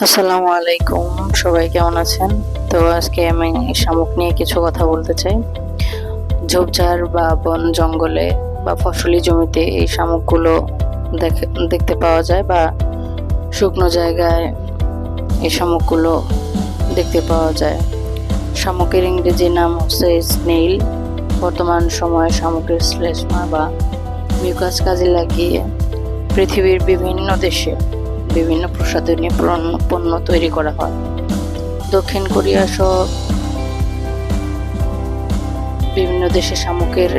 আসসালামু আলাইকুম, সবাই কেমন আছেন? তো আজকে আমি শামুক নিয়ে কিছু কথা বলতে চাই। ঝোপঝাড় বা বন জঙ্গলে বা ফসলি জমিতে এই শামুকগুলো দেখতে পাওয়া যায়, বা শুকনো জায়গায় এই শামুকগুলো দেখতে পাওয়া যায়। শামুকের ইংরেজি নাম হচ্ছে স্নেইল। বর্তমান সময়ে শামুকের শ্লেষ্মা বা মিউকাস কাজে লাগিয়ে পৃথিবীর বিভিন্ন দেশে বিভিন্ন প্রসাধনী পণ্য তৈরি করা হয়। দক্ষিণ কোরিয়া সহ বিভিন্ন দেশে শামুকের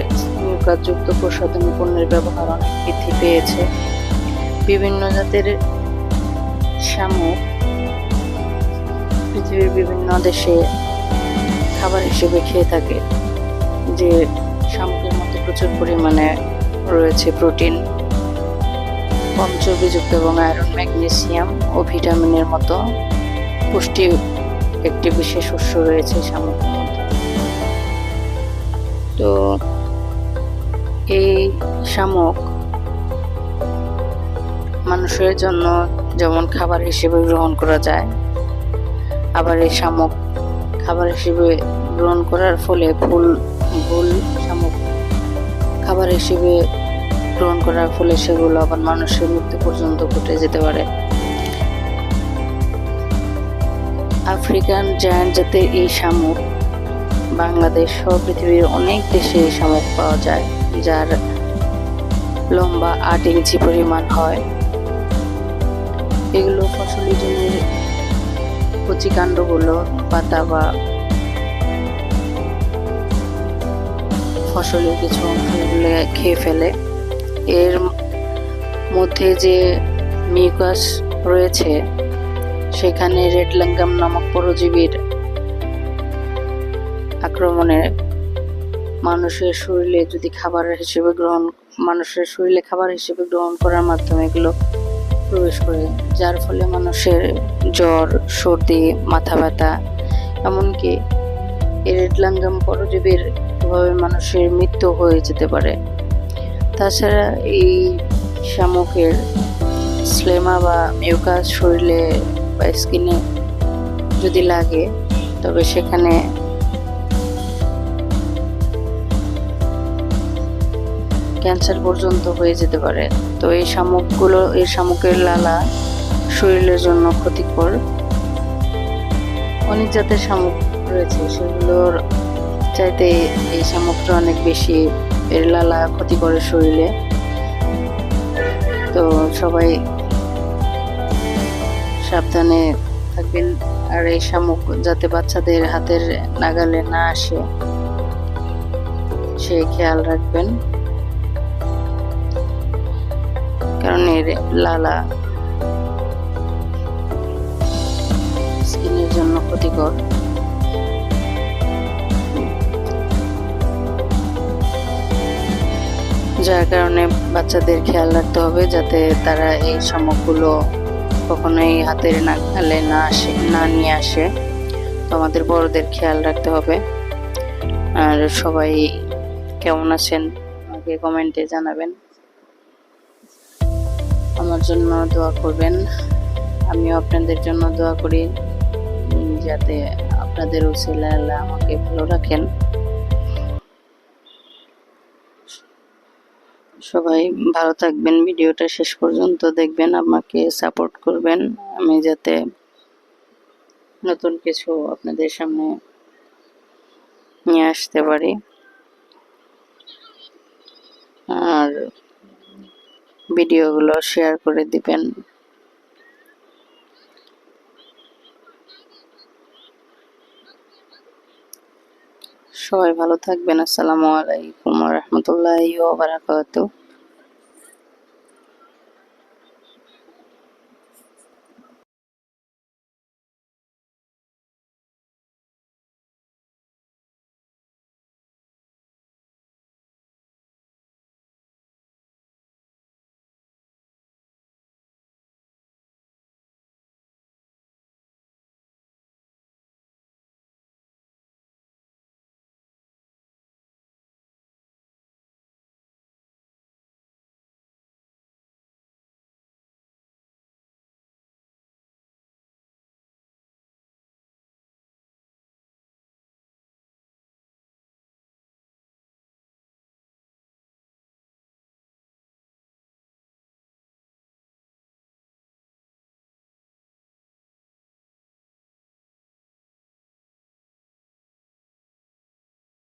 মিউকাসযুক্ত প্রসাধনী পণ্যের ব্যবহার অনেক বৃদ্ধি পেয়েছে। বিভিন্ন জাতের শামুক পৃথিবীর বিভিন্ন দেশে খাবার হিসেবে খেয়ে থাকে। যে শামুকের মধ্যে প্রচুর পরিমাণে রয়েছে প্রোটিন, কম চর্বিযুক্ত এবং আয়রন, ম্যাগনেসিয়াম ও ভিটামিনের মতো পুষ্টি একটি বিশেষ উৎস রয়েছে শামুকের মধ্যে। তো এই শামুক মানুষের জন্য যেমন খাবার হিসেবে গ্রহণ করা যায়, আবার এই শামুক খাবার হিসেবে গ্রহণ করার ফলে ভুল শামুক খাবার হিসেবে গ্রহণ করার ফলে সেগুলো আবার মানুষের মৃত্যু পর্যন্ত ঘটে যেতে পারে। আফ্রিকান জায়ান্ট জাতের এই শামুক বাংলাদেশ সহ পৃথিবীর অনেক দেশে এই শামুক পাওয়া যায়, যার লম্বা 8 ইঞ্চি পরিমাণ হয়। এগুলো ফসলি জমির কচি কাণ্ডগুলো, পাতা বা ফসলের কিছু অংশগুলো খেয়ে ফেলে। এর মধ্যে যে মিউকাস রয়েছে সেখানে রেড ল্যাঙ্গাম নামক পরজীবীর আক্রমণে মানুষের শরীরে খাবার হিসেবে গ্রহণ করার মাধ্যমে এগুলো প্রবেশ করে, যার ফলে মানুষের জ্বর, সর্দি, মাথা ব্যথা, এমনকি এই রেড ল্যাঙ্গাম পরজীবীর প্রভাবে মানুষের মৃত্যু হয়ে যেতে পারে। তাছাড়া এই শামুকের স্লেমা বা মিউকাস শরীরে বা স্কিনে যদি লাগে, তবে সেখানে ক্যান্সার পর্যন্ত হয়ে যেতে পারে। তো এই শামুকের লালা শরীরের জন্য ক্ষতিকর। অনেক জাতের শামুক রয়েছে, সেগুলোর চাইতে এই শামুকটা অনেক বেশি এর লালা ক্ষতি করে শরীরে। তো সবাই সাবধানে থাকবেন, আর এই শামুক যাতে বাচ্চাদের হাতের নাগালে না আসে সে খেয়াল রাখবেন, কারণ এর লালা স্কিনের জন্য ক্ষতিকর। যার কারণে বাচ্চাদের খেয়াল রাখতে হবে যাতে তারা এই শামুকগুলো কখনোই হাতের নাগালে না নিয়ে আসে। তো আমাদের বড়দের খেয়াল রাখতে হবে। আর সবাই কেমন আছেন আমাকে কমেন্টে জানাবেন, আমার জন্য দোয়া করবেন। আমিও আপনাদের জন্য দোয়া করি যাতে আপনাদের উসিলায় আল্লাহ আমাকে ভালো রাখেন। সবাই ভালো থাকবেন, ভিডিওটা শেষ পর্যন্ত দেখবেন, আমাকে সাপোর্ট করবেন, আমি যাতে নতুন কিছু আপনাদের সামনে নিয়ে আসতে পারি। আর ভিডিওগুলো শেয়ার করে দিবেন। সবাই ভালো থাকবেন। আসসালামু আলাইকুম ওয়া রাহমাতুল্লাহি ওয়া বারাকাতুহু।